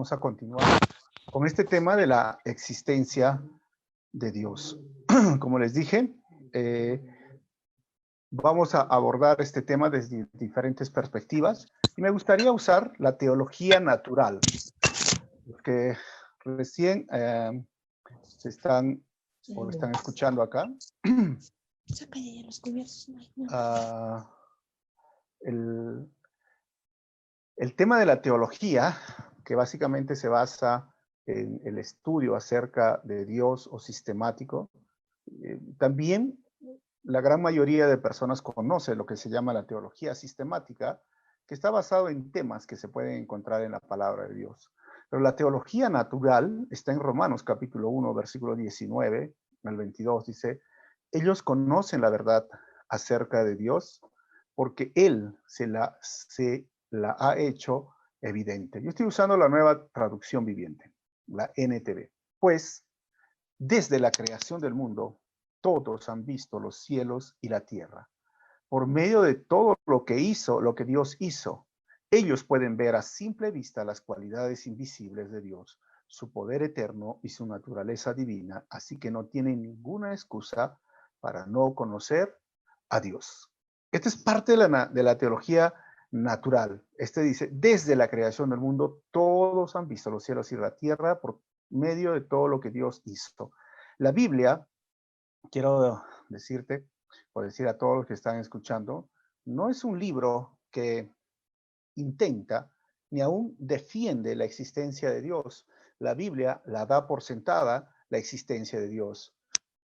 vamos a continuar con este tema de la existencia de Dios. Como les dije, vamos a abordar este tema desde diferentes perspectivas y me gustaría usar la teología natural, que recién se están o lo están escuchando acá. Saca ya los cubiertos. El tema de la teología, que básicamente se basa en el estudio acerca de Dios o sistemático, también la gran mayoría de personas conoce lo que se llama la teología sistemática, que está basado en temas que se pueden encontrar en la palabra de Dios. Pero la teología natural está en Romanos capítulo 1, versículo 19 al 22, dice: ellos conocen la verdad acerca de Dios porque Él se la ha hecho evidente. Yo estoy usando la nueva traducción viviente, la NTV. Pues, desde la creación del mundo, todos han visto los cielos y la tierra. Por medio de todo lo que Dios hizo, ellos pueden ver a simple vista las cualidades invisibles de Dios, su poder eterno y su naturaleza divina, así que no tienen ninguna excusa para no conocer a Dios. Esta es parte de la teología natural. Este dice: desde la creación del mundo, todos han visto los cielos y la tierra por medio de todo lo que Dios hizo. La Biblia, quiero decirte, o decir a todos los que están escuchando, no es un libro que intenta ni aún defiende la existencia de Dios. La Biblia la da por sentada la existencia de Dios.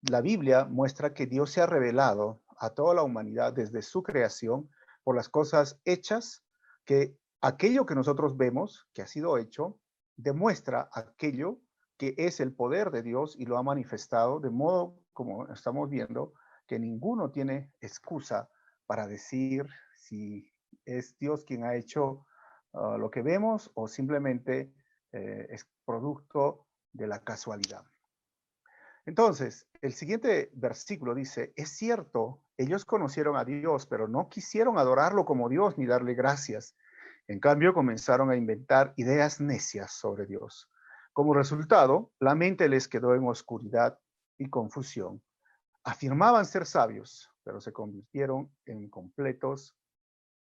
La Biblia muestra que Dios se ha revelado a toda la humanidad desde su creación por las cosas hechas, que aquello que nosotros vemos que ha sido hecho demuestra aquello que es el poder de Dios y lo ha manifestado, de modo, como estamos viendo, que ninguno tiene excusa para decir si es Dios quien ha hecho lo que vemos o simplemente es producto de la casualidad. Entonces, el siguiente versículo dice: es cierto, ellos conocieron a Dios, pero no quisieron adorarlo como Dios ni darle gracias. En cambio, comenzaron a inventar ideas necias sobre Dios. Como resultado, la mente les quedó en oscuridad y confusión. Afirmaban ser sabios, pero se convirtieron en completos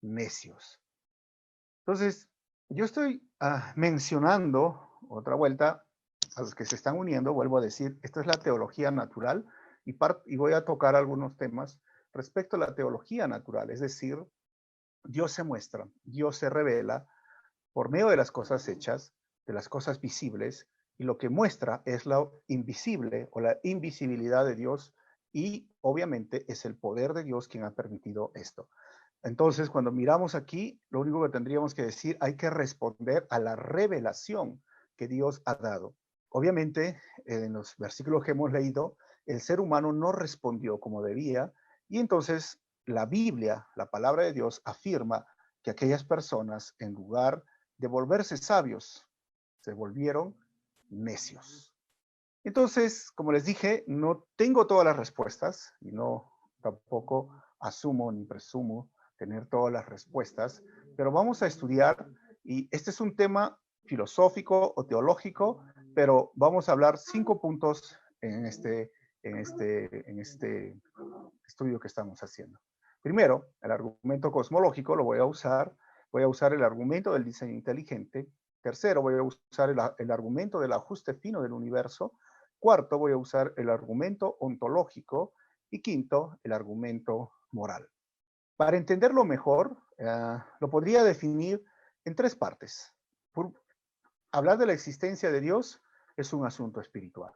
necios. Entonces, yo estoy mencionando otra vuelta a los que se están uniendo, vuelvo a decir, esta es la teología natural y voy a tocar algunos temas respecto a la teología natural, es decir, Dios se muestra, Dios se revela por medio de las cosas hechas, de las cosas visibles, y lo que muestra es lo invisible o la invisibilidad de Dios, y obviamente es el poder de Dios quien ha permitido esto. Entonces, cuando miramos aquí, lo único que tendríamos que decir, hay que responder a la revelación que Dios ha dado. Obviamente, en los versículos que hemos leído, el ser humano no respondió como debía, y entonces la Biblia, la palabra de Dios, afirma que aquellas personas, en lugar de volverse sabios, se volvieron necios. Entonces, como les dije, no tengo todas las respuestas y no tampoco asumo ni presumo tener todas las respuestas, pero vamos a estudiar, y este es un tema filosófico o teológico, pero vamos a hablar 5 puntos en este estudio que estamos haciendo. Primero, el argumento cosmológico lo voy a usar el argumento del diseño inteligente. Tercero, voy a usar el argumento del ajuste fino del universo. Cuarto, voy a usar el argumento ontológico. Y quinto, el argumento moral. Para entenderlo mejor, lo podría definir en 3 partes. Hablar de la existencia de Dios es un asunto espiritual.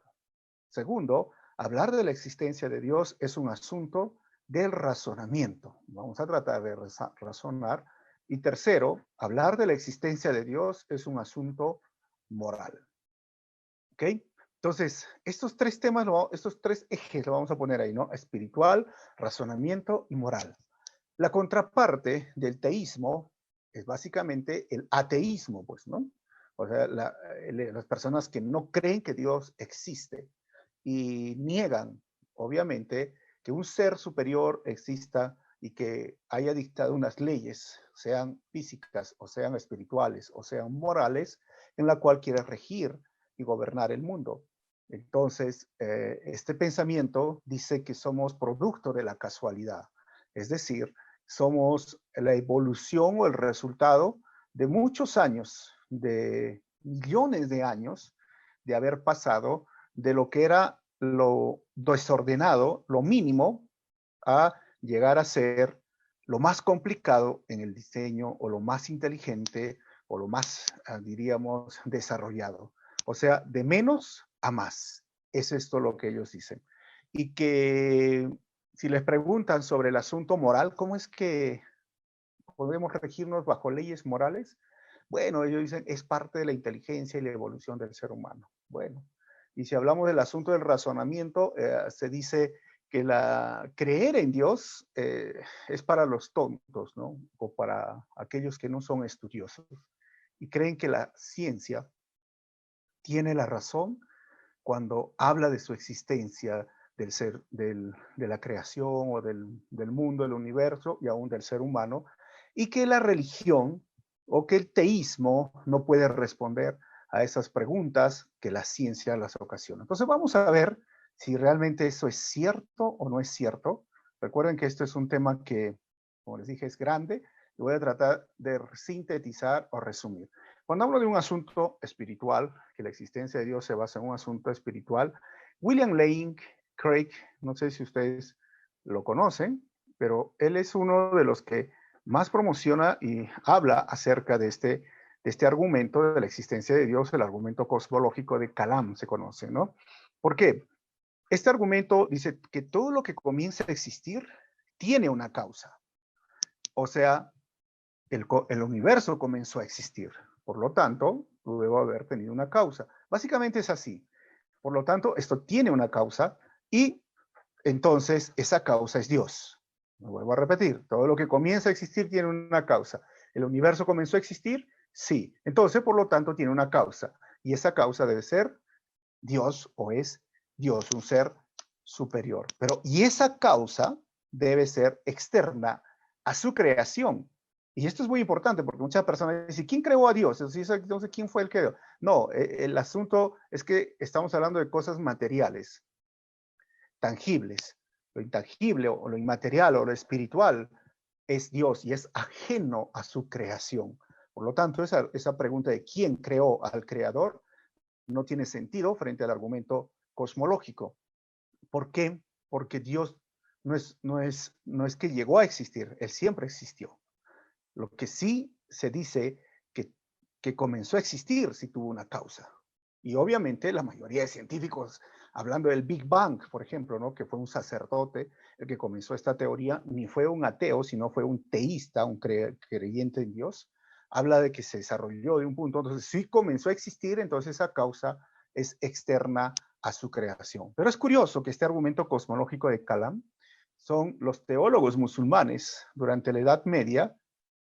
Segundo, hablar de la existencia de Dios es un asunto del razonamiento. Vamos a tratar de razonar. Y tercero, hablar de la existencia de Dios es un asunto moral. ¿Ok? Entonces, estos 3 temas, estos 3 ejes lo vamos a poner ahí, ¿no? Espiritual, razonamiento y moral. La contraparte del teísmo es básicamente el ateísmo, pues, ¿no? O sea, las personas que no creen que Dios existe y niegan, obviamente, que un ser superior exista y que haya dictado unas leyes, sean físicas o sean espirituales o sean morales, en la cual quiere regir y gobernar el mundo. Entonces, este pensamiento dice que somos producto de la casualidad, es decir, somos la evolución o el resultado de muchos años, de millones de años, de haber pasado de lo que era lo desordenado, lo mínimo, a llegar a ser lo más complicado en el diseño o lo más inteligente o lo más, diríamos, desarrollado. O sea, de menos a más. Es esto lo que ellos dicen. Y que si les preguntan sobre el asunto moral, ¿cómo es que podemos regirnos bajo leyes morales? Bueno, ellos dicen, es parte de la inteligencia y la evolución del ser humano. Bueno, y si hablamos del asunto del razonamiento, se dice que creer en Dios es para los tontos, ¿no? O para aquellos que no son estudiosos y creen que la ciencia tiene la razón cuando habla de su existencia, del ser, de la creación o del mundo, del universo y aún del ser humano, y que la religión o que el teísmo no puede responder a esas preguntas que la ciencia las ocasiona. Entonces vamos a ver si realmente eso es cierto o no es cierto. Recuerden que esto es un tema que, como les dije, es grande y voy a tratar de sintetizar o resumir. Cuando hablo de un asunto espiritual, que la existencia de Dios se basa en un asunto espiritual, William Lane Craig, no sé si ustedes lo conocen, pero él es uno de los que más promociona y habla acerca de este argumento de la existencia de Dios, el argumento cosmológico de Kalam se conoce, ¿no? ¿Por qué? Este argumento dice que todo lo que comienza a existir tiene una causa. O sea, el universo comenzó a existir. Por lo tanto, debe haber tenido una causa. Básicamente es así. Por lo tanto, esto tiene una causa y entonces esa causa es Dios. Me vuelvo a repetir, todo lo que comienza a existir tiene una causa. ¿El universo comenzó a existir? Sí. Entonces, por lo tanto, tiene una causa. Y esa causa debe ser Dios o es Dios, un ser superior. Pero, y esa causa debe ser externa a su creación. Y esto es muy importante porque muchas personas dicen, ¿quién creó a Dios? Entonces, ¿quién fue el que creó? No, el asunto es que estamos hablando de cosas materiales, tangibles. Lo intangible o lo inmaterial o lo espiritual es Dios y es ajeno a su creación. Por lo tanto, esa pregunta de quién creó al creador no tiene sentido frente al argumento cosmológico. ¿Por qué? Porque Dios no es que llegó a existir, Él siempre existió. Lo que sí se dice que comenzó a existir sí tuvo una causa. Y obviamente la mayoría de científicos, hablando del Big Bang, por ejemplo, ¿no? Que fue un sacerdote el que comenzó esta teoría, ni fue un ateo, sino fue un teísta, un creyente en Dios, habla de que se desarrolló de un punto, entonces sí comenzó a existir, entonces esa causa es externa a su creación. Pero es curioso que este argumento cosmológico de Kalam son los teólogos musulmanes durante la Edad Media,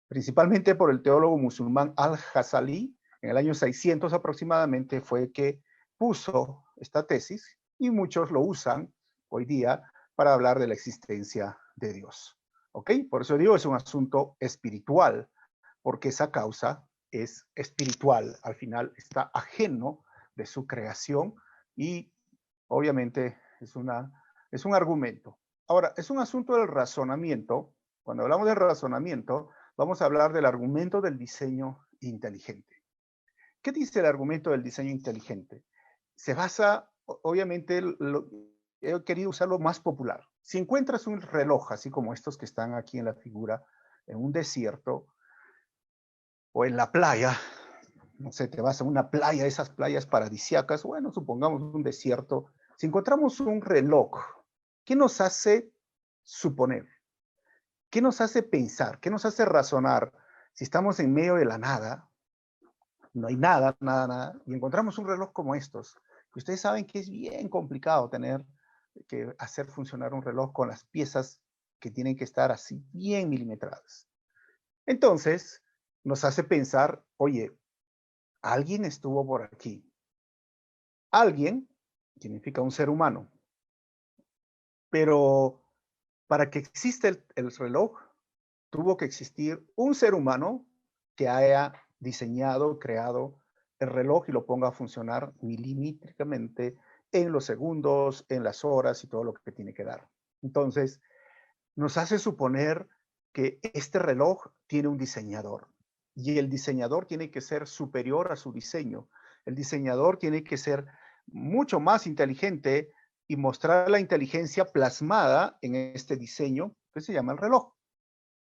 principalmente por el teólogo musulmán Al-Ghazali, en el año 600 aproximadamente, fue que puso esta tesis y muchos lo usan hoy día para hablar de la existencia de Dios. ¿Ok? Por eso digo, es un asunto espiritual, porque esa causa es espiritual, al final está ajeno de su creación y obviamente es un argumento. Ahora, es un asunto del razonamiento. Cuando hablamos de razonamiento, vamos a hablar del argumento del diseño inteligente. ¿Qué dice el argumento del diseño inteligente? Se basa, obviamente, he querido usar lo más popular. Si encuentras un reloj, así como estos que están aquí en la figura, en un desierto o en la playa, no sé, te vas a una playa, esas playas paradisíacas, bueno, supongamos un desierto, si encontramos un reloj, ¿qué nos hace suponer? ¿Qué nos hace pensar? ¿Qué nos hace razonar? Si estamos en medio de la nada, no hay nada, y encontramos un reloj como estos, que ustedes saben que es bien complicado tener que hacer funcionar un reloj con las piezas que tienen que estar así bien milimetradas. Entonces, nos hace pensar, oye, alguien estuvo por aquí. Alguien significa un ser humano. Pero para que exista el reloj, tuvo que existir un ser humano que haya diseñado, creado el reloj y lo ponga a funcionar milimétricamente en los segundos, en las horas y todo lo que tiene que dar. Entonces, nos hace suponer que este reloj tiene un diseñador y el diseñador tiene que ser superior a su diseño. El diseñador tiene que ser mucho más inteligente y mostrar la inteligencia plasmada en este diseño que se llama el reloj.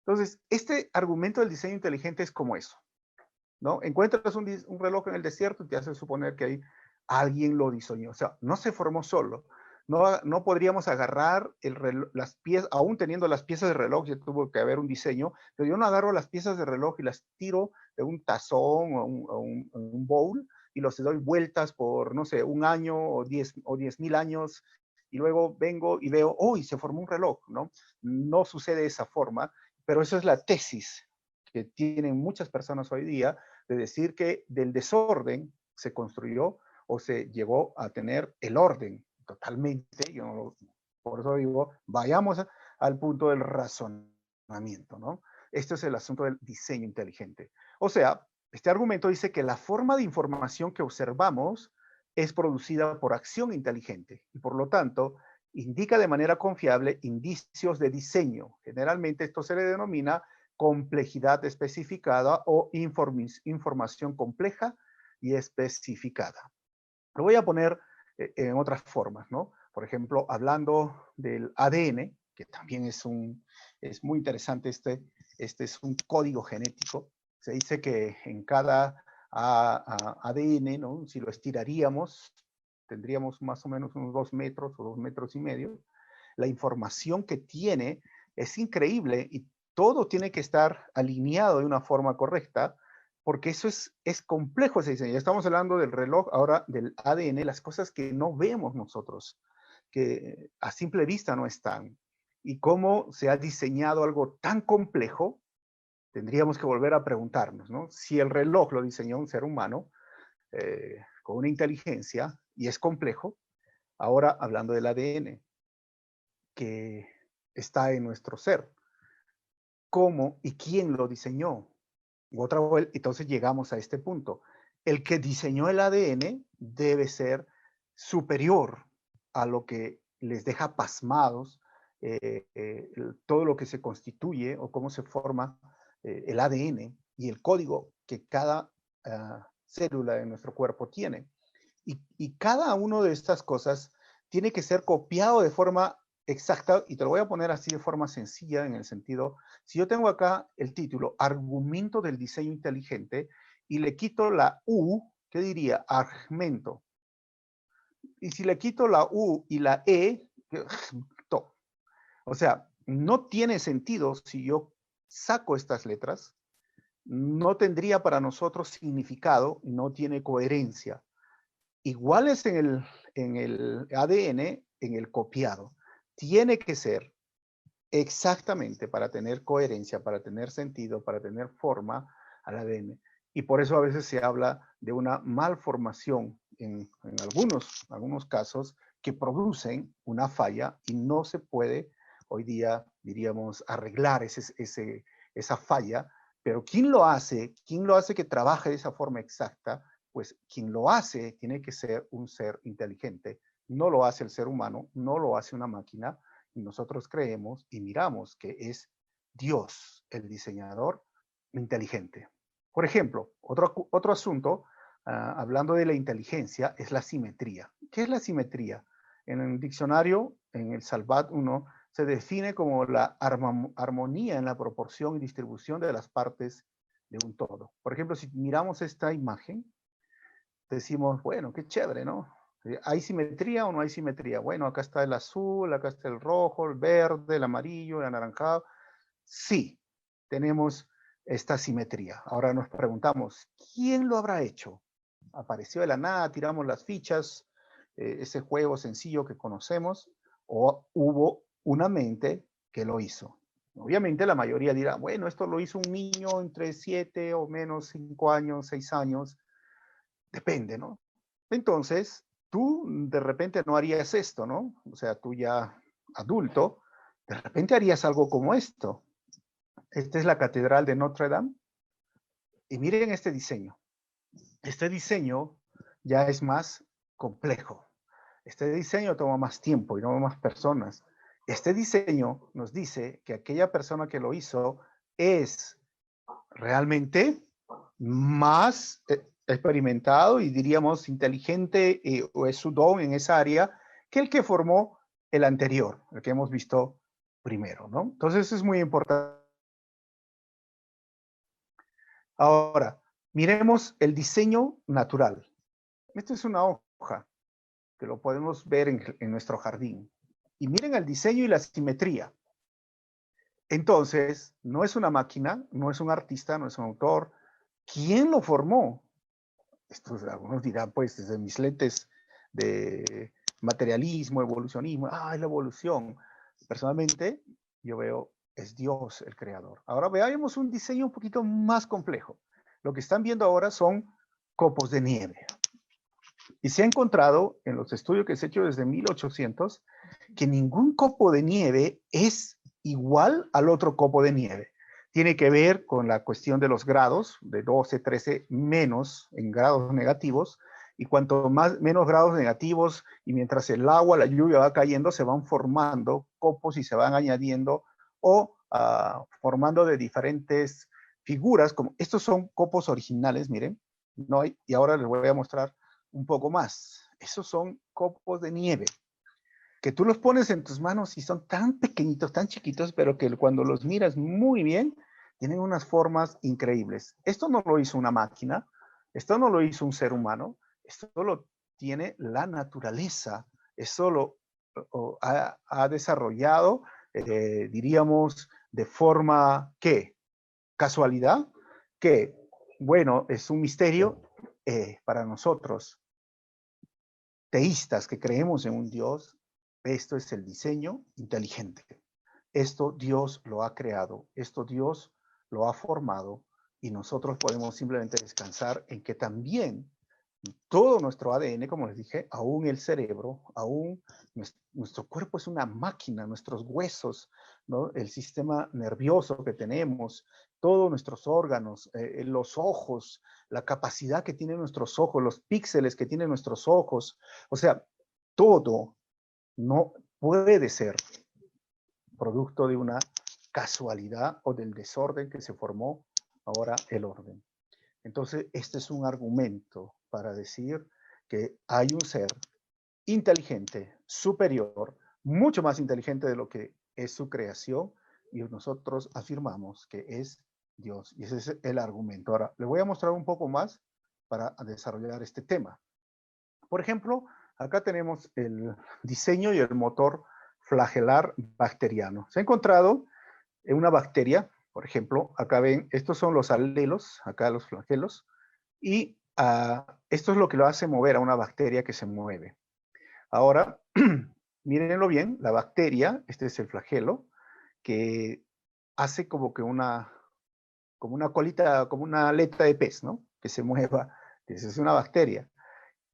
Entonces, este argumento del diseño inteligente es como eso, ¿no? Encuentras un reloj en el desierto y te hace suponer que ahí alguien lo diseñó. O sea, no se formó solo. No podríamos agarrar las piezas, aún teniendo las piezas de reloj, ya tuvo que haber un diseño, pero yo no agarro las piezas de reloj y las tiro de un tazón o un bowl y los doy vueltas por, no sé, un año o 10.000 años y luego vengo y veo, oh, y se formó un reloj, ¿no? No sucede de esa forma, pero eso es la tesis que tienen muchas personas hoy día de decir que del desorden se construyó o se llegó a tener el orden. Totalmente, por eso digo, vayamos al punto del razonamiento, ¿no? Este es el asunto del diseño inteligente. O sea, este argumento dice que la forma de información que observamos es producida por acción inteligente y por lo tanto indica de manera confiable indicios de diseño. Generalmente esto se le denomina complejidad especificada o información compleja y especificada. Lo voy a poner en otras formas, ¿no? Por ejemplo, hablando del ADN, que también es muy interesante, este es un código genético. Se dice que en cada ADN, ¿no? Si lo estiraríamos, tendríamos más o menos unos 2 metros o 2 metros y medio. La información que tiene es increíble y todo tiene que estar alineado de una forma correcta, porque eso es complejo ese diseño. Ya estamos hablando del reloj, ahora del ADN, las cosas que no vemos nosotros, que a simple vista no están. Y cómo se ha diseñado algo tan complejo, tendríamos que volver a preguntarnos, ¿no? Si el reloj lo diseñó un ser humano con una inteligencia y es complejo, ahora hablando del ADN, que está en nuestro ser, ¿cómo y quién lo diseñó? Entonces llegamos a este punto. El que diseñó el ADN debe ser superior a lo que les deja pasmados todo lo que se constituye o cómo se forma el ADN y el código que cada célula de nuestro cuerpo tiene. Y cada una de estas cosas tiene que ser copiado de forma exacta, y te lo voy a poner así de forma sencilla en el sentido, si yo tengo acá el título, argumento del diseño inteligente, y le quito la U, ¿qué diría? Argumento. Y si le quito la U y la E, o sea, no tiene sentido si yo saco estas letras, no tendría para nosotros significado y no tiene coherencia. Iguales en el ADN, en el copiado. Tiene que ser exactamente para tener coherencia, para tener sentido, para tener forma al ADN. Y por eso a veces se habla de una malformación en algunos casos que producen una falla y no se puede hoy día, diríamos, arreglar esa falla. Pero ¿quién lo hace? ¿Quién lo hace que trabaje de esa forma exacta? Pues quien lo hace tiene que ser un ser inteligente. No lo hace el ser humano, no lo hace una máquina, y nosotros creemos y miramos que es Dios, el diseñador inteligente. Por ejemplo, otro asunto, hablando de la inteligencia, es la simetría. ¿Qué es la simetría? En el diccionario, en el Salvat 1, se define como la armonía en la proporción y distribución de las partes de un todo. Por ejemplo, si miramos esta imagen, decimos, bueno, qué chévere, ¿no? ¿Hay simetría o no hay simetría? Bueno, acá está el azul, acá está el rojo, el verde, el amarillo, el anaranjado. Sí, tenemos esta simetría. Ahora nos preguntamos, ¿quién lo habrá hecho? Apareció de la nada, tiramos las fichas, ese juego sencillo que conocemos, o hubo una mente que lo hizo. Obviamente la mayoría dirá, bueno, esto lo hizo un niño entre 7 o menos 5 años, 6 años, depende, ¿no? Entonces, tú de repente no harías esto, ¿no? O sea, tú ya adulto, de repente harías algo como esto. Esta es la Catedral de Notre Dame. Y miren este diseño. este diseño ya es más complejo. Este diseño toma más tiempo y toma más personas. Este diseño nos dice que aquella persona que lo hizo es realmente más experimentado y diríamos inteligente o es su don en esa área que el que formó el anterior, el que hemos visto primero, ¿no? Entonces eso es muy importante. Ahora, miremos el diseño natural. Esta es una hoja que lo podemos ver en nuestro jardín. Y miren el diseño y la simetría. Entonces, no es una máquina, no es un artista, no es un autor. ¿Quién lo formó? Algunos dirán, pues, desde mis lentes de materialismo, evolucionismo, es la evolución. Personalmente, yo veo, es Dios el creador. Ahora veamos un diseño un poquito más complejo. Lo que están viendo ahora son copos de nieve. Y se ha encontrado en los estudios que se han hecho desde 1800 que ningún copo de nieve es igual al otro copo de nieve. Tiene que ver con la cuestión de los grados, de 12, 13 menos en grados negativos, y cuanto menos grados negativos, y mientras el agua, la lluvia va cayendo, se van formando copos y se van añadiendo o formando de diferentes figuras, como estos son copos originales, miren, no hay, y ahora les voy a mostrar un poco más. Esos son copos de nieve que tú los pones en tus manos y son tan pequeñitos, tan chiquitos, pero que cuando los miras muy bien, tienen unas formas increíbles. Esto no lo hizo una máquina, esto no lo hizo un ser humano, esto lo tiene la naturaleza, eso lo ha desarrollado, diríamos, de forma, ¿qué? Casualidad, que, bueno, es un misterio para nosotros teístas que creemos en un Dios. Esto es el diseño inteligente. Esto Dios lo ha creado, esto Dios lo ha formado y nosotros podemos simplemente descansar en que también todo nuestro ADN, como les dije, aún el cerebro, aún nuestro cuerpo es una máquina, nuestros huesos, ¿no? El sistema nervioso que tenemos, todos nuestros órganos, los ojos, la capacidad que tienen nuestros ojos, los píxeles que tienen nuestros ojos, o sea, todo no puede ser producto de una casualidad o del desorden que se formó ahora el orden. Entonces, este es un argumento para decir que hay un ser inteligente, superior, mucho más inteligente de lo que es su creación, y nosotros afirmamos que es Dios. Y ese es el argumento. Ahora, le voy a mostrar un poco más para desarrollar este tema. Por ejemplo, acá tenemos el diseño y el motor flagelar bacteriano. Se ha encontrado en una bacteria, por ejemplo, acá ven, estos son los alelos, acá los flagelos, y esto es lo que lo hace mover a una bacteria que se mueve. Ahora, mírenlo bien, la bacteria, este es el flagelo, que hace como que como una colita, como una aleta de pez, ¿no? Que se mueva, esa es una bacteria.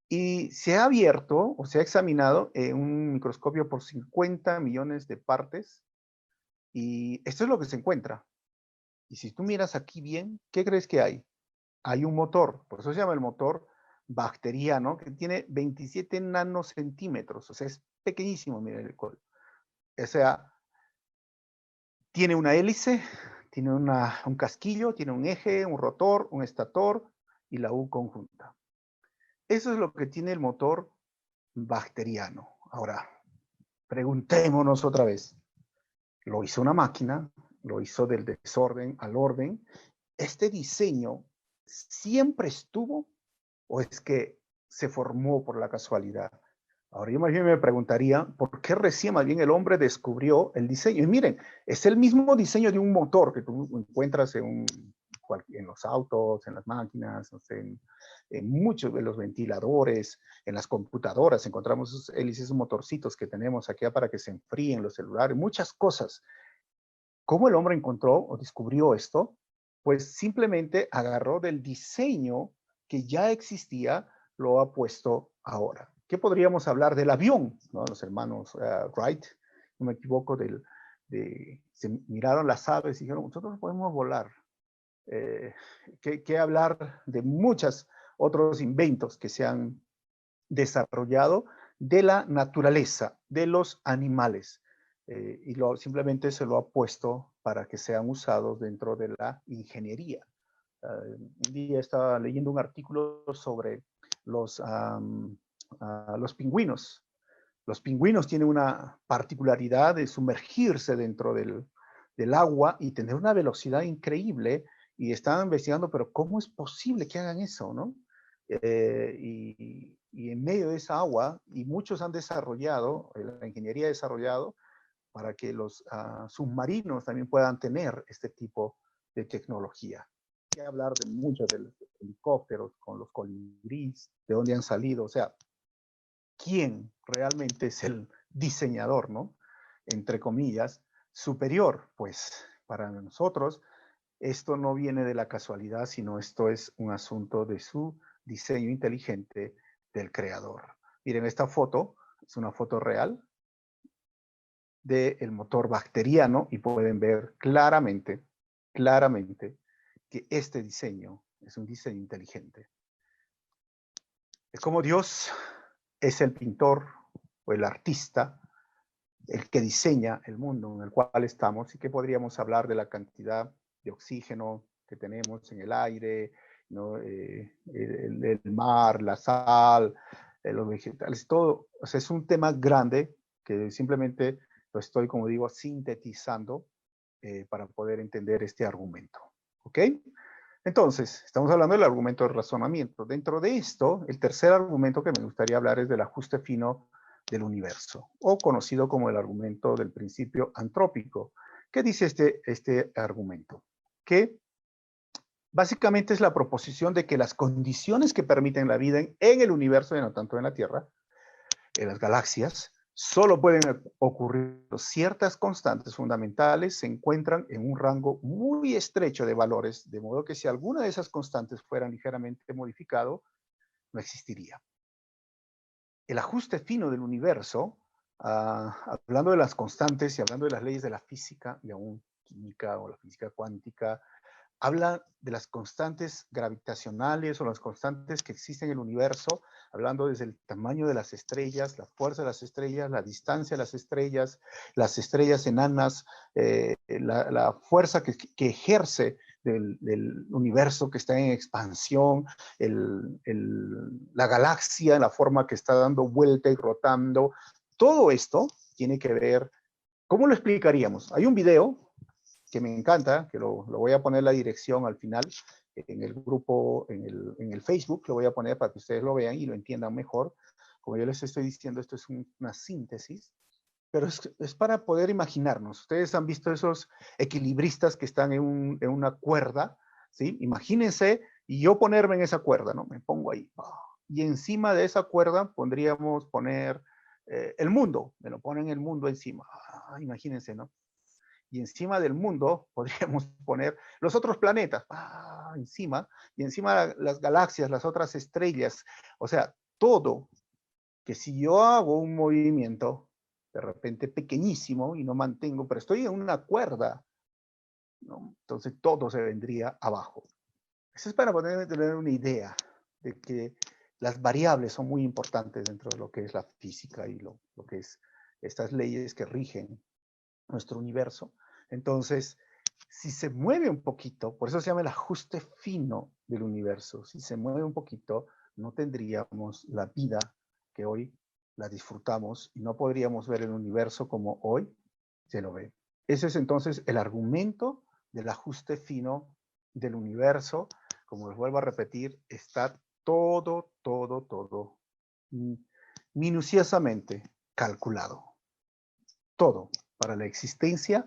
Y se ha abierto o se ha examinado en un microscopio por 50 millones de partes, y esto es lo que se encuentra. Y si tú miras aquí bien, ¿qué crees que hay? Hay un motor, por eso se llama el motor bacteriano, que tiene 27 nanocentímetros, o sea, es pequeñísimo, miren el col. O sea, tiene una hélice, tiene un casquillo, tiene un eje, un rotor, un estator y la U conjunta. Eso es lo que tiene el motor bacteriano. Ahora, preguntémonos otra vez. ¿Lo hizo una máquina? ¿Lo hizo del desorden al orden? ¿Este diseño siempre estuvo o es que se formó por la casualidad? Ahora yo más bien me preguntaría, ¿por qué recién más bien el hombre descubrió el diseño? Y miren, es el mismo diseño de un motor que tú encuentras en los autos, en las máquinas, no sé, en muchos de los ventiladores, en las computadoras, encontramos esos hélices, esos motorcitos que tenemos aquí para que se enfríen los celulares, muchas cosas. ¿Cómo el hombre encontró o descubrió esto? Pues simplemente agarró del diseño que ya existía, lo ha puesto ahora. ¿Qué podríamos hablar del avión? ¿No? Los hermanos Wright, no me equivoco, se miraron las aves y dijeron, nosotros no podemos volar. ¿Qué hablar de muchas otros inventos que se han desarrollado de la naturaleza, de los animales, y simplemente se lo ha puesto para que sean usados dentro de la ingeniería. Un día estaba leyendo un artículo sobre los pingüinos. Los pingüinos tienen una particularidad de sumergirse dentro del agua y tener una velocidad increíble, y estaban investigando, pero ¿cómo es posible que hagan eso, no? Y en medio de esa agua, y muchos han desarrollado, la ingeniería ha desarrollado, para que los submarinos también puedan tener este tipo de tecnología. Hay que hablar de muchos de los helicópteros, con los colibríes, de dónde han salido, o sea, ¿quién realmente es el diseñador, no? Entre comillas, superior. Pues para nosotros esto no viene de la casualidad, sino esto es un asunto de su diseño inteligente del creador. Miren, esta foto es una foto real del motor bacteriano, y pueden ver claramente que este diseño es un diseño inteligente. Es como Dios es el pintor o el artista, el que diseña el mundo en el cual estamos, y que podríamos hablar de la cantidad de oxígeno que tenemos en el aire, ¿no? El mar, la sal, los vegetales, todo. O sea, es un tema grande que simplemente lo estoy, como digo, sintetizando para poder entender este argumento. ¿Ok? Entonces, estamos hablando del argumento de razonamiento. Dentro de esto, el tercer argumento que me gustaría hablar es del ajuste fino del universo, o conocido como el argumento del principio antrópico. ¿Qué dice este argumento? Que básicamente es la proposición de que las condiciones que permiten la vida en el universo, y no tanto en la Tierra, en las galaxias, solo pueden ocurrir ciertas constantes fundamentales, se encuentran en un rango muy estrecho de valores, de modo que si alguna de esas constantes fueran ligeramente modificado, no existiría. El ajuste fino del universo, hablando de las constantes y hablando de las leyes de la física y aún química o la física cuántica, habla de las constantes gravitacionales o las constantes que existen en el universo, hablando desde el tamaño de las estrellas, la fuerza de las estrellas, la distancia de las estrellas enanas, la fuerza que ejerce del universo que está en expansión, la galaxia en la forma que está dando vuelta y rotando. Todo esto tiene que ver. ¿Cómo lo explicaríamos? Hay un video que me encanta, que lo voy a poner la dirección al final en el grupo, en el Facebook, lo voy a poner para que ustedes lo vean y lo entiendan mejor. Como yo les estoy diciendo, esto es una síntesis, pero es para poder imaginarnos. Ustedes han visto esos equilibristas que están en una cuerda, ¿sí? Imagínense, y yo ponerme en esa cuerda, ¿no? Me pongo ahí. Y encima de esa cuerda podríamos poner el mundo, me lo ponen el mundo encima. Imagínense, ¿no? Y encima del mundo podríamos poner los otros planetas, encima, y encima las galaxias, las otras estrellas. O sea, todo, que si yo hago un movimiento de repente pequeñísimo y no mantengo, pero estoy en una cuerda, ¿no? Entonces todo se vendría abajo. Eso es para poder tener una idea de que las variables son muy importantes dentro de lo que es la física y lo que es estas leyes que rigen nuestro universo. Entonces, si se mueve un poquito, por eso se llama el ajuste fino del universo, si se mueve un poquito, no tendríamos la vida que hoy la disfrutamos y no podríamos ver el universo como hoy se lo ve. Ese es entonces el argumento del ajuste fino del universo. Como les vuelvo a repetir, está todo minuciosamente calculado. Todo para la existencia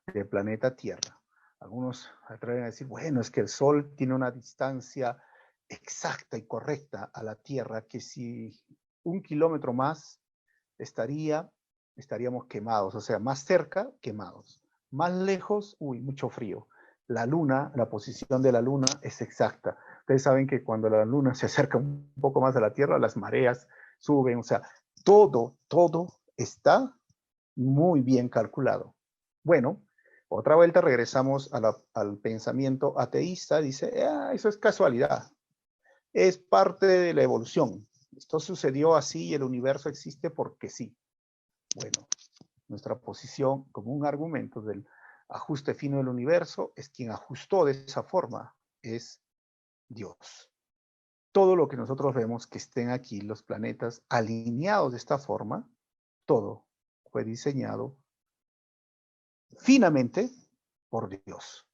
del planeta Tierra. Algunos atreven a decir, bueno, es que el Sol tiene una distancia exacta y correcta a la Tierra, que si 1 kilómetro más estaríamos quemados, o sea, más cerca, quemados. Más lejos, mucho frío. La Luna, la posición de la Luna es exacta. Ustedes saben que cuando la Luna se acerca un poco más a la Tierra, las mareas suben, o sea, todo está muy bien calculado. Bueno, otra vuelta regresamos al pensamiento ateísta. Dice, eso es casualidad. es parte de la evolución. Esto sucedió así y el universo existe porque sí. Bueno, nuestra posición como un argumento del ajuste fino del universo es quien ajustó de esa forma, es Dios. Todo lo que nosotros vemos que estén aquí, los planetas alineados de esta forma, todo fue diseñado finamente por Dios.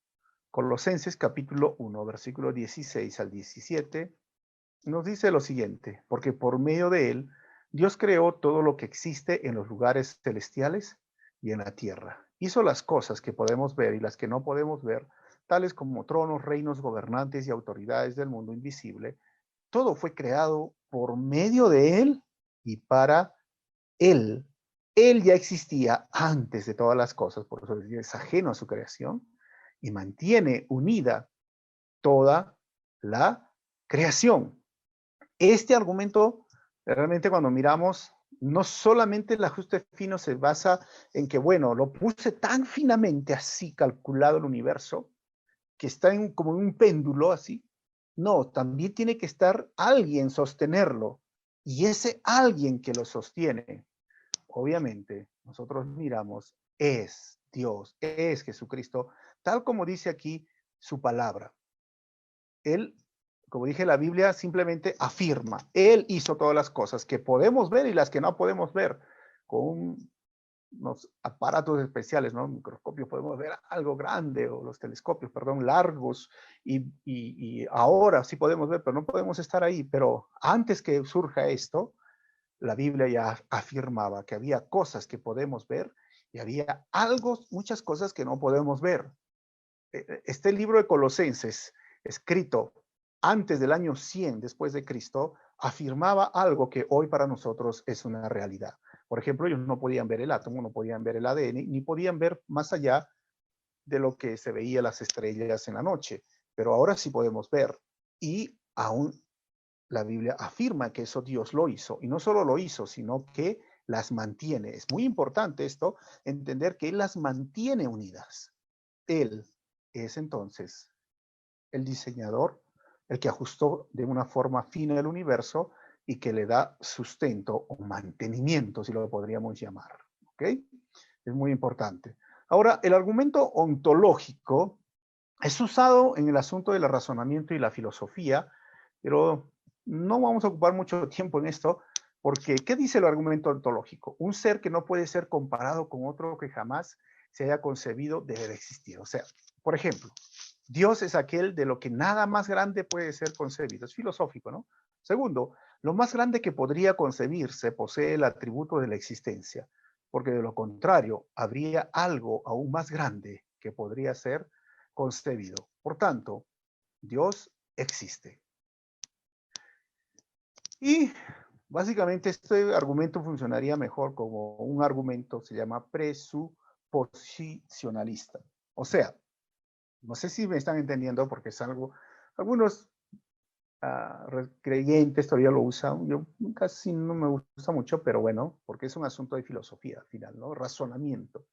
Colosenses capítulo 1, versículo 16 al 17, nos dice lo siguiente, porque por medio de él, Dios creó todo lo que existe en los lugares celestiales y en la tierra. Hizo las cosas que podemos ver y las que no podemos ver, tales como tronos, reinos, gobernantes y autoridades del mundo invisible. Todo fue creado por medio de él y para él. Él ya existía antes de todas las cosas, por eso es ajeno a su creación, y mantiene unida toda la creación. Este argumento, realmente cuando miramos, no solamente el ajuste fino se basa en que, bueno, lo puse tan finamente así calculado el universo, que está como en un péndulo así. No, también tiene que estar alguien sostenerlo. Y ese alguien que lo sostiene, obviamente, nosotros miramos, es Dios, es Jesucristo, tal como dice aquí su palabra. Él, como dije, la Biblia simplemente afirma, Él hizo todas las cosas que podemos ver y las que no podemos ver, con unos aparatos especiales, ¿no? Microscopios podemos ver algo grande, o los telescopios, perdón, largos, y ahora sí podemos ver, pero no podemos estar ahí. Pero antes que surja esto, la Biblia ya afirmaba que había cosas que podemos ver y había algo, muchas cosas que no podemos ver. Este libro de Colosenses, escrito antes del año 100 después de Cristo, afirmaba algo que hoy para nosotros es una realidad. Por ejemplo, ellos no podían ver el átomo, no podían ver el ADN, ni podían ver más allá de lo que se veía las estrellas en la noche. Pero ahora sí podemos ver. Y aún la Biblia afirma que eso Dios lo hizo. Y no solo lo hizo, sino que las mantiene. Es muy importante esto, entender que Él las mantiene unidas. Él es entonces el diseñador, el que ajustó de una forma fina el universo y que le da sustento o mantenimiento, si lo podríamos llamar. ¿Ok? Es muy importante. Ahora, el argumento ontológico es usado en el asunto del razonamiento y la filosofía, pero no vamos a ocupar mucho tiempo en esto, porque ¿qué dice el argumento ontológico? Un ser que no puede ser comparado con otro que jamás se haya concebido debe de existir. O sea, por ejemplo, Dios es aquel de lo que nada más grande puede ser concebido. Es filosófico, ¿no? Segundo, lo más grande que podría concebirse posee el atributo de la existencia, porque de lo contrario, habría algo aún más grande que podría ser concebido. Por tanto, Dios existe. Y básicamente este argumento funcionaría mejor como un argumento, se llama presuposicionalista. O sea, no sé si me están entendiendo porque es algo, algunos creyentes todavía lo usan, yo casi no me gusta mucho, pero bueno, porque es un asunto de filosofía al final, ¿no? Razonamiento.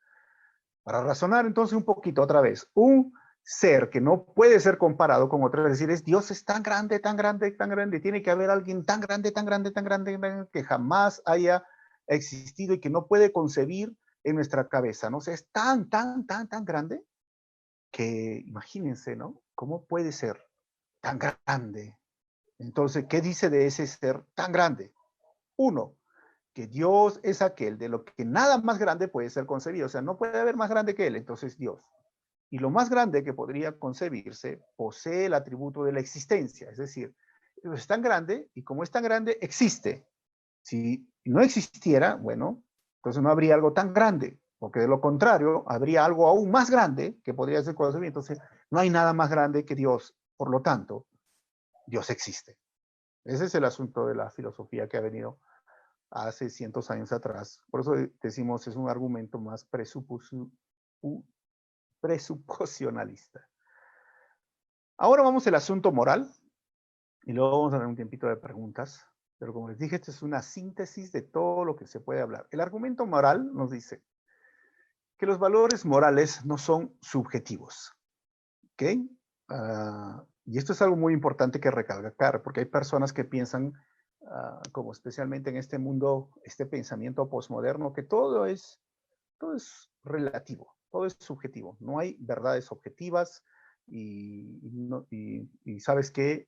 Para razonar entonces un poquito otra vez, un ser que no puede ser comparado con otro, es decir, es Dios es tan grande, tan grande, tan grande, tiene que haber alguien tan grande, tan grande, tan grande, tan grande que jamás haya existido y que no puede concebir en nuestra cabeza, ¿no? O sea, es tan, tan, tan, tan grande que imagínense, ¿no? ¿Cómo puede ser tan grande? Entonces, ¿qué dice de ese ser tan grande? Uno, que Dios es aquel de lo que nada más grande puede ser concebido, o sea, no puede haber más grande que Él, entonces Dios. Y lo más grande que podría concebirse posee el atributo de la existencia, es decir, es tan grande y como es tan grande, existe. Si no existiera, bueno, entonces no habría algo tan grande, porque de lo contrario, habría algo aún más grande que podría ser concebido, entonces no hay nada más grande que Dios, por lo tanto, Dios existe. Ese es el asunto de la filosofía que ha venido hace cientos de años atrás. Por eso decimos es un argumento más presuposicionalista. Ahora vamos al asunto moral y luego vamos a dar un tiempito de preguntas. Pero como les dije, esta es una síntesis de todo lo que se puede hablar. El argumento moral nos dice que los valores morales no son subjetivos. ¿Ok? Y esto es algo muy importante que recalcar, porque hay personas que piensan, como especialmente en este mundo, este pensamiento postmoderno, que todo es relativo, todo es subjetivo. No hay verdades objetivas y sabes que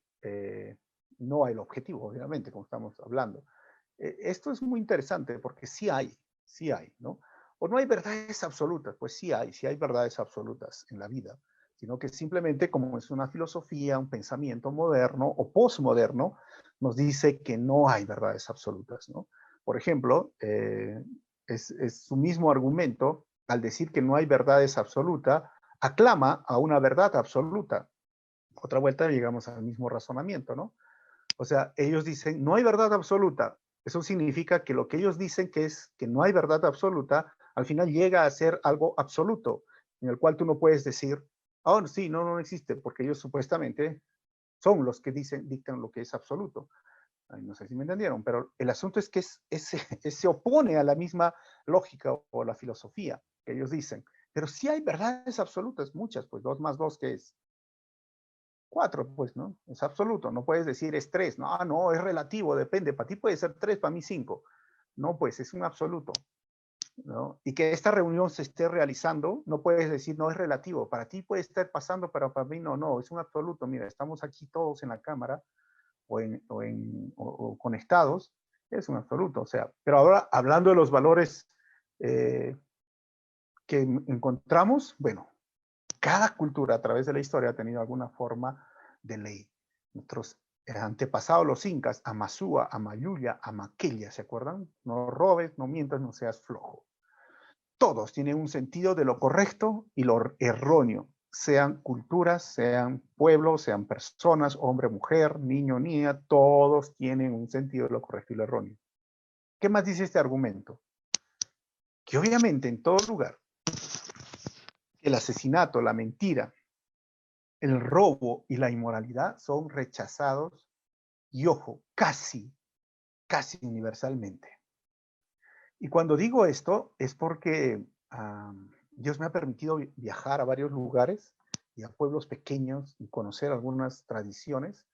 no hay el objetivo, obviamente, como estamos hablando. Esto es muy interesante porque sí hay, ¿no? O no hay verdades absolutas, pues sí hay verdades absolutas en la vida, sino que simplemente como es una filosofía, un pensamiento moderno o postmoderno, nos dice que no hay verdades absolutas, ¿no? Por ejemplo, es su mismo argumento, al decir que no hay verdades absolutas, aclama a una verdad absoluta. Otra vuelta llegamos al mismo razonamiento, ¿no? O sea, ellos dicen, no hay verdad absoluta. Eso significa que lo que ellos dicen que es que no hay verdad absoluta, al final llega a ser algo absoluto, en el cual tú no puedes decir, oh, sí, no existe, porque ellos supuestamente son los que dictan lo que es absoluto. Ay, no sé si me entendieron, pero el asunto es que se opone a la misma lógica o la filosofía que ellos dicen. Pero sí hay verdades absolutas, muchas, pues 2 más 2, ¿qué es? 4, pues, ¿no? Es absoluto, no puedes decir es 3, no, es relativo, depende, para ti puede ser 3, para mí 5. No, pues es un absoluto, ¿no? Y que esta reunión se esté realizando, no puedes decir no es relativo, para ti puede estar pasando, pero para mí no, es un absoluto, mira, estamos aquí todos en la cámara o conectados, es un absoluto, o sea, pero ahora hablando de los valores que encontramos, bueno, cada cultura a través de la historia ha tenido alguna forma de ley. Nuestros antepasados, los incas, Amazúa, Amayuya, Amaquella, ¿se acuerdan? No robes, no mientas, no seas flojo. Todos tienen un sentido de lo correcto y lo erróneo, sean culturas, sean pueblos, sean personas, hombre, mujer, niño, niña, todos tienen un sentido de lo correcto y lo erróneo. ¿Qué más dice este argumento? Que obviamente en todo lugar, el asesinato, la mentira, el robo y la inmoralidad son rechazados y, ojo, casi universalmente. Y cuando digo esto es porque Dios me ha permitido viajar a varios lugares y a pueblos pequeños y conocer algunas tradiciones.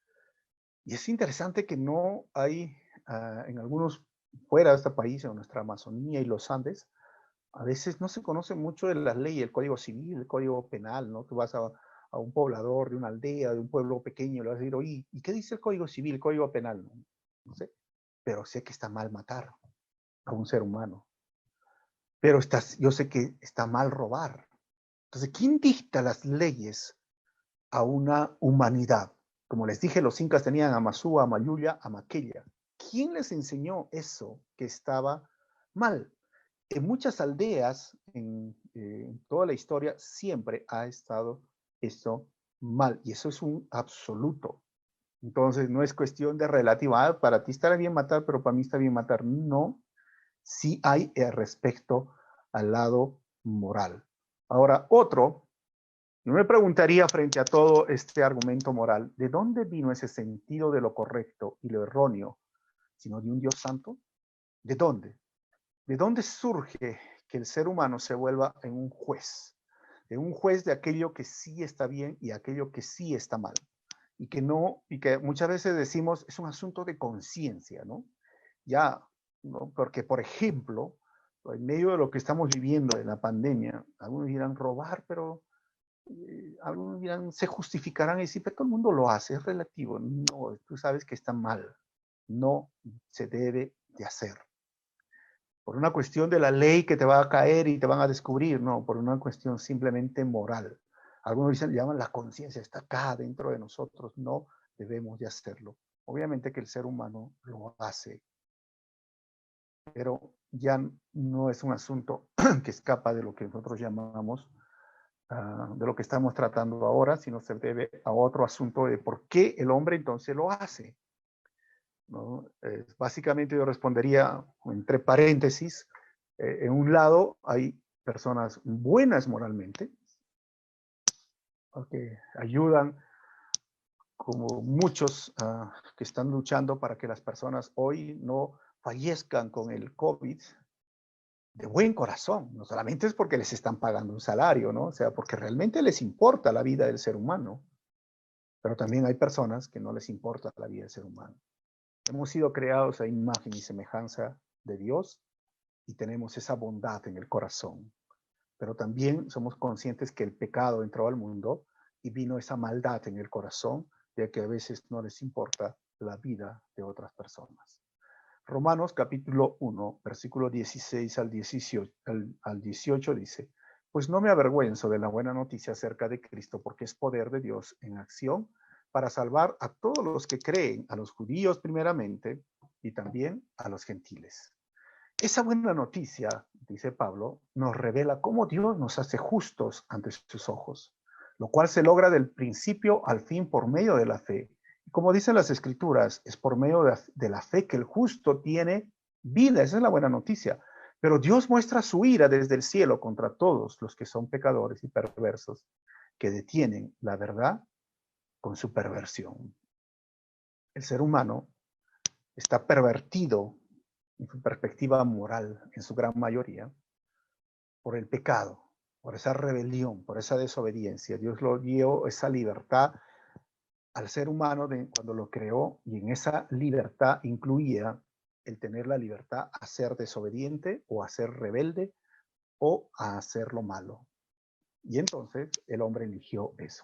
Y es interesante que no hay en algunos fuera de este país, en nuestra Amazonía y los Andes, a veces no se conoce mucho de las leyes, el Código Civil, el Código Penal, ¿no? Tú vas a un poblador de una aldea, de un pueblo pequeño, le vas a decir, oye, ¿y qué dice el Código Civil, el Código Penal? No, no sé, pero sé que está mal matar a un ser humano. Pero yo sé que está mal robar. Entonces, ¿quién dicta las leyes a una humanidad? Como les dije, los incas tenían a Amazúa, a Mayuya, a Maquella. ¿Quién les enseñó eso que estaba mal? En muchas aldeas, en toda la historia, siempre ha estado eso mal. Y eso es un absoluto. Entonces, no es cuestión de relatividad. Para ti está bien matar, pero para mí está bien matar. No, sí hay respecto al lado moral. Ahora, yo me preguntaría frente a todo este argumento moral, ¿de dónde vino ese sentido de lo correcto y lo erróneo? ¿Sino de un Dios santo? ¿De dónde? ¿De dónde surge que el ser humano se vuelva en un juez? En un juez de aquello que sí está bien y aquello que sí está mal. Y que no, y que muchas veces decimos es un asunto de conciencia, ¿no? Ya, ¿no? Porque, por ejemplo, en medio de lo que estamos viviendo en la pandemia, algunos dirán robar, pero algunos dirán, se justificarán y decir, pero todo el mundo lo hace, es relativo. No, tú sabes que está mal. No se debe de hacer. Por una cuestión de la ley que te va a caer y te van a descubrir, no, por una cuestión simplemente moral. Algunos dicen, llaman la conciencia, está acá dentro de nosotros, no debemos de hacerlo. Obviamente que el ser humano lo hace, pero ya no es un asunto que escapa de lo que nosotros llamamos, de lo que estamos tratando ahora, sino se debe a otro asunto de por qué el hombre entonces lo hace, ¿no? Básicamente yo respondería entre paréntesis, en un lado hay personas buenas moralmente, que ayudan como muchos que están luchando para que las personas hoy no fallezcan con el COVID de buen corazón. No solamente es porque les están pagando un salario, ¿no? O sea, porque realmente les importa la vida del ser humano. Pero también hay personas que no les importa la vida del ser humano. Hemos sido creados a imagen y semejanza de Dios y tenemos esa bondad en el corazón. Pero también somos conscientes que el pecado entró al mundo y vino esa maldad en el corazón, de que a veces no les importa la vida de otras personas. Romanos capítulo 1, versículo 16 al 18 dice: pues no me avergüenzo de la buena noticia acerca de Cristo, porque es poder de Dios en acción para salvar a todos los que creen, a los judíos primeramente y también a los gentiles. Esa buena noticia, dice Pablo, nos revela cómo Dios nos hace justos ante sus ojos, lo cual se logra del principio al fin por medio de la fe. Y como dicen las Escrituras, es por medio de la fe que el justo tiene vida. Esa es la buena noticia. Pero Dios muestra su ira desde el cielo contra todos los que son pecadores y perversos, que detienen la verdad con su perversión. El ser humano está pervertido en su perspectiva moral, en su gran mayoría, por el pecado, por esa rebelión, por esa desobediencia. Dios lo dio esa libertad al ser humano cuando lo creó, y en esa libertad incluía el tener la libertad a ser desobediente o a ser rebelde o a hacer lo malo. Y entonces el hombre eligió eso.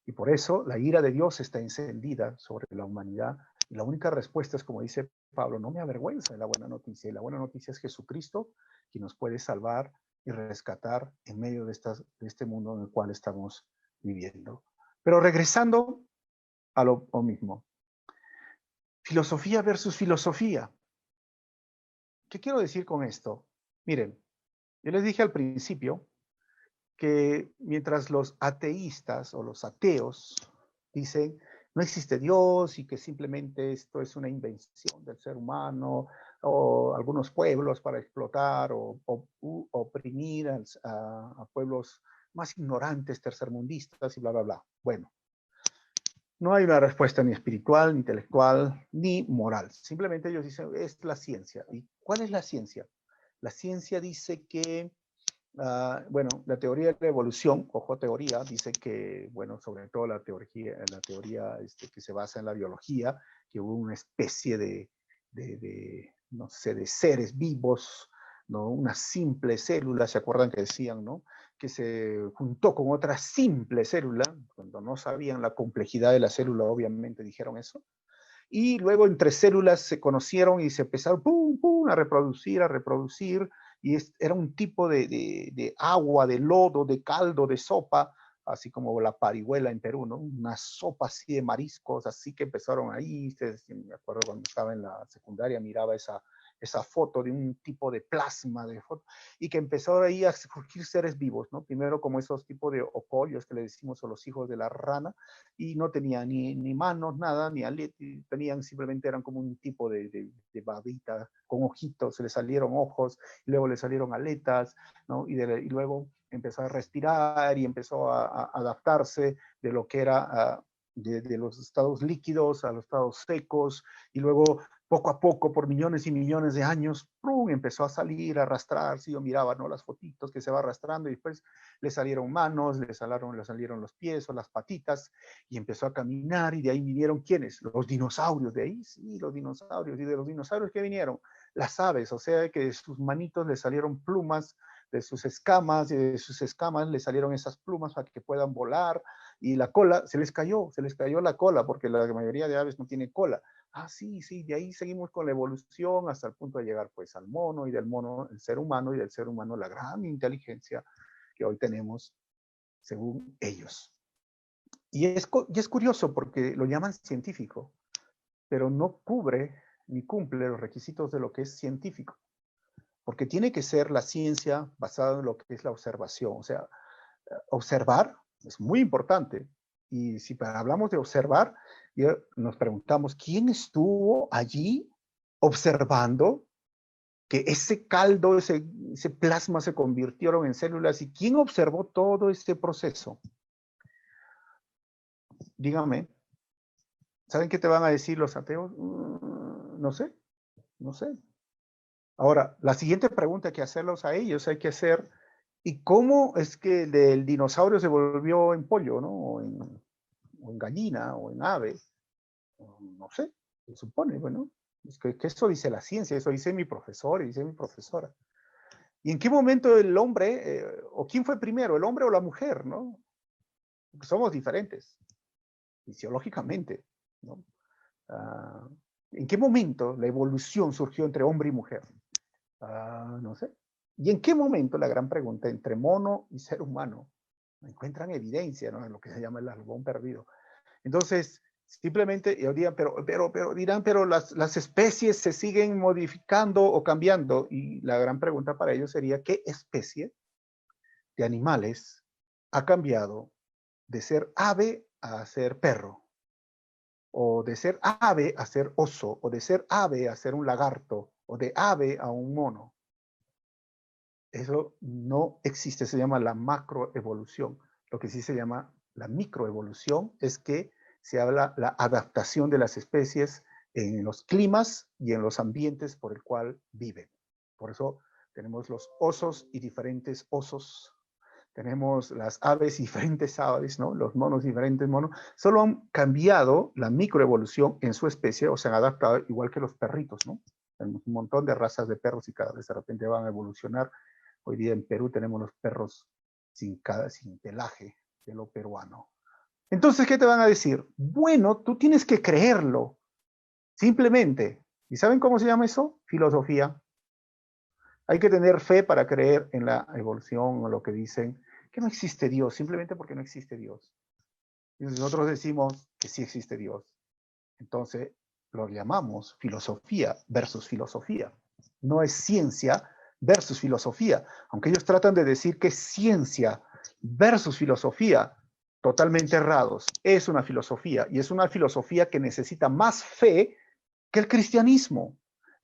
Y por eso la ira de Dios está encendida sobre la humanidad. Y la única respuesta es, como dice Pablo, no me avergüenza de la buena noticia. Y la buena noticia es Jesucristo, quien nos puede salvar y rescatar en medio de este mundo en el cual estamos viviendo. Pero regresando a lo mismo. Filosofía versus filosofía. ¿Qué quiero decir con esto? Miren, yo les dije al principio que mientras los ateístas o los ateos dicen no existe Dios y que simplemente esto es una invención del ser humano o algunos pueblos para explotar o oprimir a pueblos más ignorantes, tercermundistas y bla, bla, bla. Bueno, no hay una respuesta ni espiritual, ni intelectual, ni moral. Simplemente ellos dicen, es la ciencia. ¿Y cuál es la ciencia? La ciencia dice que, bueno, la teoría de la evolución, ojo, teoría, dice que, bueno, sobre todo la teoría que se basa en la biología, que hubo una especie no sé, de seres vivos, ¿no? Una simple célula, ¿se acuerdan que decían, no? Que se juntó con otra simple célula, cuando no sabían la complejidad de la célula, obviamente dijeron eso, y luego entre células se conocieron y se empezaron pum, pum, a reproducir, y era un tipo de agua, de lodo, de caldo, de sopa, así como la parihuela en Perú, ¿no? Una sopa así de mariscos, así que empezaron ahí. Me acuerdo cuando estaba en la secundaria, miraba esa foto de un tipo de plasma y que empezó ahí a surgir seres vivos, ¿no? Primero como esos tipos de opolios que le decimos a los hijos de la rana, y no tenían ni manos, nada, ni aletas, simplemente eran como un tipo de babita con ojitos, se le salieron ojos, y luego le salieron aletas, ¿no? Y luego empezó a respirar y empezó a adaptarse de lo que era de los estados líquidos a los estados secos, y luego poco a poco, por millones y millones de años, ¡prum!, empezó a salir, a arrastrarse. Yo miraba, ¿no?, las fotitos que se va arrastrando, y después le salieron manos, le salieron los pies o las patitas, y empezó a caminar, y de ahí vinieron, ¿quiénes? Los dinosaurios, de ahí, sí, los dinosaurios. Y de los dinosaurios, ¿qué vinieron? Las aves, o sea, que de sus manitos le salieron plumas, de sus escamas, y de sus escamas le salieron esas plumas para que puedan volar, y la cola se les cayó la cola, porque la mayoría de aves no tiene cola. Sí, de ahí seguimos con la evolución hasta el punto de llegar pues al mono, y del mono el ser humano, y del ser humano la gran inteligencia que hoy tenemos según ellos. Y es curioso porque lo llaman científico, pero no cubre ni cumple los requisitos de lo que es científico, porque tiene que ser la ciencia basada en lo que es la observación. O sea, observar es muy importante. Y si hablamos de observar, nos preguntamos, ¿quién estuvo allí observando que ese caldo, ese plasma se convirtieron en células? ¿Y quién observó todo este proceso? Dígame. ¿Saben qué te van a decir los ateos? No sé. Ahora, la siguiente pregunta hay que hacerlos a ellos, hay que hacer, ¿y cómo es que el dinosaurio se volvió en pollo, ¿no? o en gallina, o en ave, no sé, se supone, bueno, es que eso dice la ciencia, eso dice mi profesor y dice mi profesora. ¿Y en qué momento el hombre, o quién fue primero, el hombre o la mujer, no? Porque somos diferentes, fisiológicamente, ¿no? ¿En qué momento la evolución surgió entre hombre y mujer? No sé. ¿Y en qué momento, la gran pregunta, entre mono y ser humano, encuentran evidencia, ¿no? En lo que se llama el algón perdido? Entonces, simplemente dirán, pero las especies se siguen modificando o cambiando. Y la gran pregunta para ellos sería, ¿qué especie de animales ha cambiado de ser ave a ser perro? O de ser ave a ser oso, o de ser ave a ser un lagarto, o de ave a un mono. Eso no existe, se llama la macroevolución. Lo que sí se llama la microevolución es que se habla la adaptación de las especies en los climas y en los ambientes por el cual viven. Por eso tenemos los osos y diferentes osos. Tenemos las aves y diferentes aves, ¿no? Los monos y diferentes monos. Solo han cambiado la microevolución en su especie o se han adaptado igual que los perritos, ¿no? Tenemos un montón de razas de perros y cada vez de repente van a evolucionar. Hoy día en Perú tenemos los perros sin pelaje, de lo peruano. Entonces, ¿qué te van a decir? Bueno, tú tienes que creerlo, simplemente. ¿Y saben cómo se llama eso? Filosofía. Hay que tener fe para creer en la evolución o lo que dicen que no existe Dios, simplemente porque no existe Dios. Y nosotros decimos que sí existe Dios. Entonces, lo llamamos filosofía versus filosofía. No es ciencia versus filosofía. Aunque ellos tratan de decir que es ciencia versus filosofía, totalmente errados. Es una filosofía, y es una filosofía que necesita más fe que el cristianismo.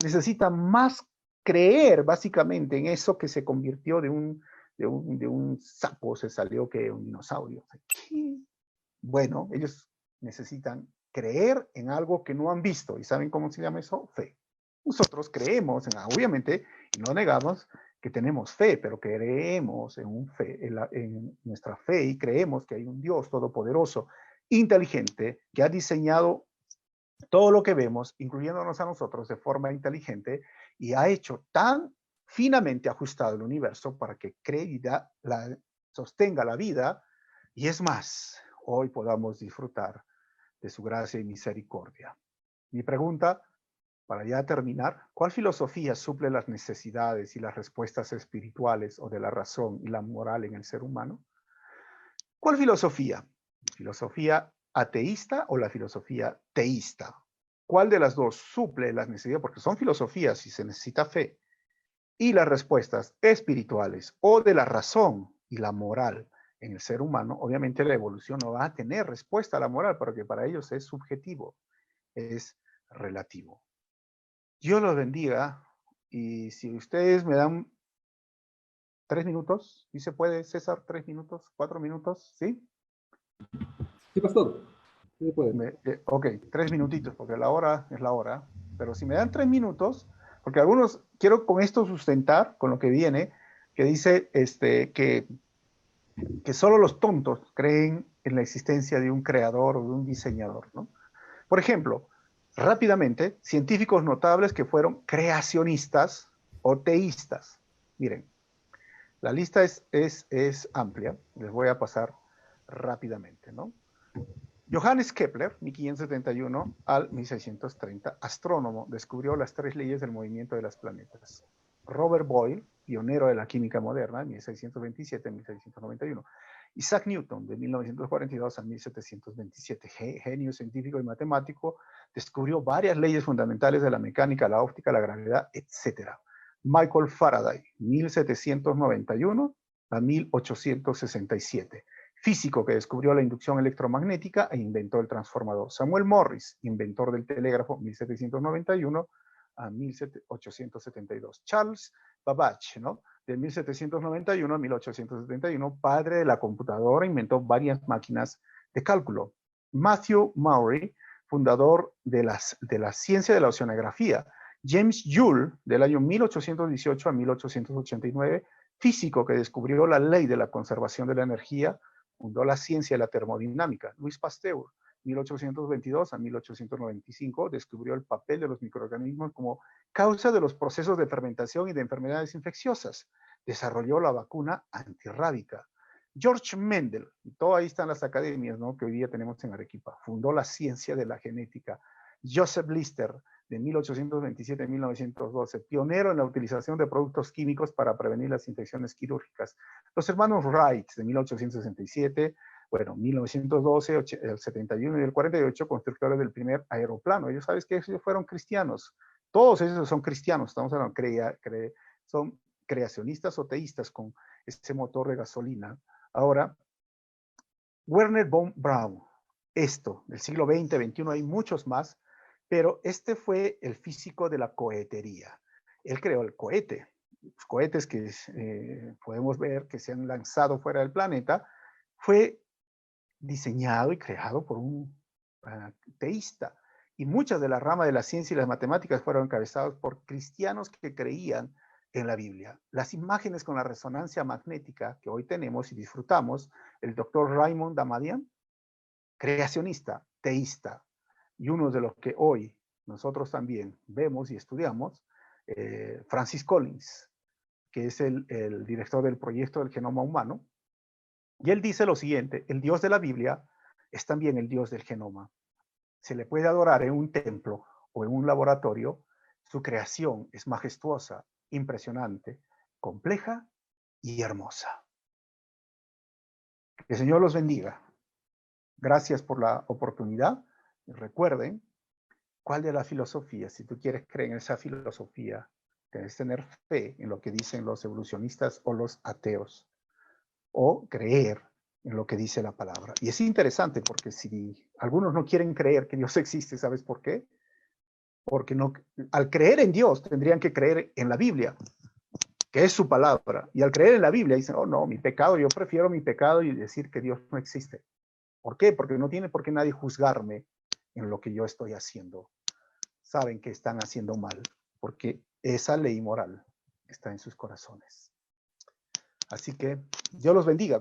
Necesita más creer, básicamente, en eso que se convirtió de un sapo, se salió que un dinosaurio. ¿Qué? Bueno, ellos necesitan creer en algo que no han visto. ¿Y saben cómo se llama eso? Fe. Nosotros creemos, obviamente, y no negamos que tenemos fe, pero creemos en nuestra fe y creemos que hay un Dios todopoderoso, inteligente, que ha diseñado todo lo que vemos, incluyéndonos a nosotros de forma inteligente, y ha hecho tan finamente ajustado el universo para que sostenga la vida, y es más, hoy podamos disfrutar de su gracia y misericordia. Mi pregunta, para ya terminar, ¿cuál filosofía suple las necesidades y las respuestas espirituales o de la razón y la moral en el ser humano? ¿Cuál filosofía? ¿Filosofía ateísta o la filosofía teísta? ¿Cuál de las dos suple las necesidades? Porque son filosofías y se necesita fe. Y las respuestas espirituales o de la razón y la moral en el ser humano, obviamente la evolución no va a tener respuesta a la moral, porque para ellos es subjetivo, es relativo. Dios los bendiga, y si ustedes me dan 3 minutos, ¿sí se puede, César? 3 minutos, 4 minutos, ¿sí? Sí, pastor. Sí se puede. Ok, 3 minutitos, porque la hora es la hora, pero si me dan 3 minutos, porque algunos, quiero con esto sustentar, con lo que viene, que dice que solo los tontos creen en la existencia de un creador o de un diseñador, ¿no? Por ejemplo, rápidamente, científicos notables que fueron creacionistas o teístas. Miren, la lista es amplia, les voy a pasar rápidamente, ¿no? Johannes Kepler, 1571 al 1630, astrónomo, descubrió las 3 leyes del movimiento de los planetas. Robert Boyle, pionero de la química moderna, 1627-1691. Isaac Newton, de 1942 a 1727, genio científico y matemático, descubrió varias leyes fundamentales de la mecánica, la óptica, la gravedad, etc. Michael Faraday, 1791 a 1867. Físico que descubrió la inducción electromagnética e inventó el transformador. Samuel Morse, inventor del telégrafo, 1791 a 1872. Charles Babbage, ¿no? De 1791 a 1871, padre de la computadora, inventó varias máquinas de cálculo. Matthew Maury, fundador de la ciencia de la oceanografía. James Joule, del año 1818 a 1889, físico que descubrió la ley de la conservación de la energía, fundó la ciencia de la termodinámica. Louis Pasteur, 1822 a 1895, descubrió el papel de los microorganismos como causa de los procesos de fermentación y de enfermedades infecciosas. Desarrolló la vacuna antirrábica. George Mendel, y todo ahí están las academias, ¿no?, que hoy día tenemos en Arequipa, fundó la ciencia de la genética. Joseph Lister, de 1827 a 1912, pionero en la utilización de productos químicos para prevenir las infecciones quirúrgicas. Los hermanos Wright, de 1867, bueno, 1912, el 71 y el 48, constructores del primer aeroplano. Ellos, ¿sabes qué? Ellos fueron cristianos. Todos ellos son cristianos, estamos hablando, son creacionistas o teístas con ese motor de gasolina. Ahora, Werner von Braun, esto, del siglo XX, XXI, hay muchos más, pero este fue el físico de la cohetería. Él creó el cohete. Los cohetes que podemos ver que se han lanzado fuera del planeta, fue diseñado y creado por un teísta. Y muchas de las ramas de la ciencia y las matemáticas fueron encabezadas por cristianos que creían en la Biblia. Las imágenes con la resonancia magnética que hoy tenemos y disfrutamos, el doctor Raymond Damadian, creacionista, teísta, y uno de los que hoy nosotros también vemos y estudiamos, Francis Collins, que es el director del proyecto del genoma humano, y él dice lo siguiente: el Dios de la Biblia es también el Dios del genoma. Se le puede adorar en un templo o en un laboratorio. Su creación es majestuosa, impresionante, compleja y hermosa. Que el Señor los bendiga. Gracias por la oportunidad. Recuerden, ¿cuál de las filosofías? Si tú quieres creer en esa filosofía, debes tener fe en lo que dicen los evolucionistas o los ateos, o creer en lo que dice la palabra. Y es interesante porque si algunos no quieren creer que Dios existe, ¿sabes por qué? Porque no, al creer en Dios tendrían que creer en la Biblia, que es su palabra. Y al creer en la Biblia dicen, oh no, mi pecado, yo prefiero mi pecado y decir que Dios no existe. ¿Por qué? Porque no tiene por qué nadie juzgarme en lo que yo estoy haciendo. Saben que están haciendo mal, porque esa ley moral está en sus corazones. Así que Dios los bendiga.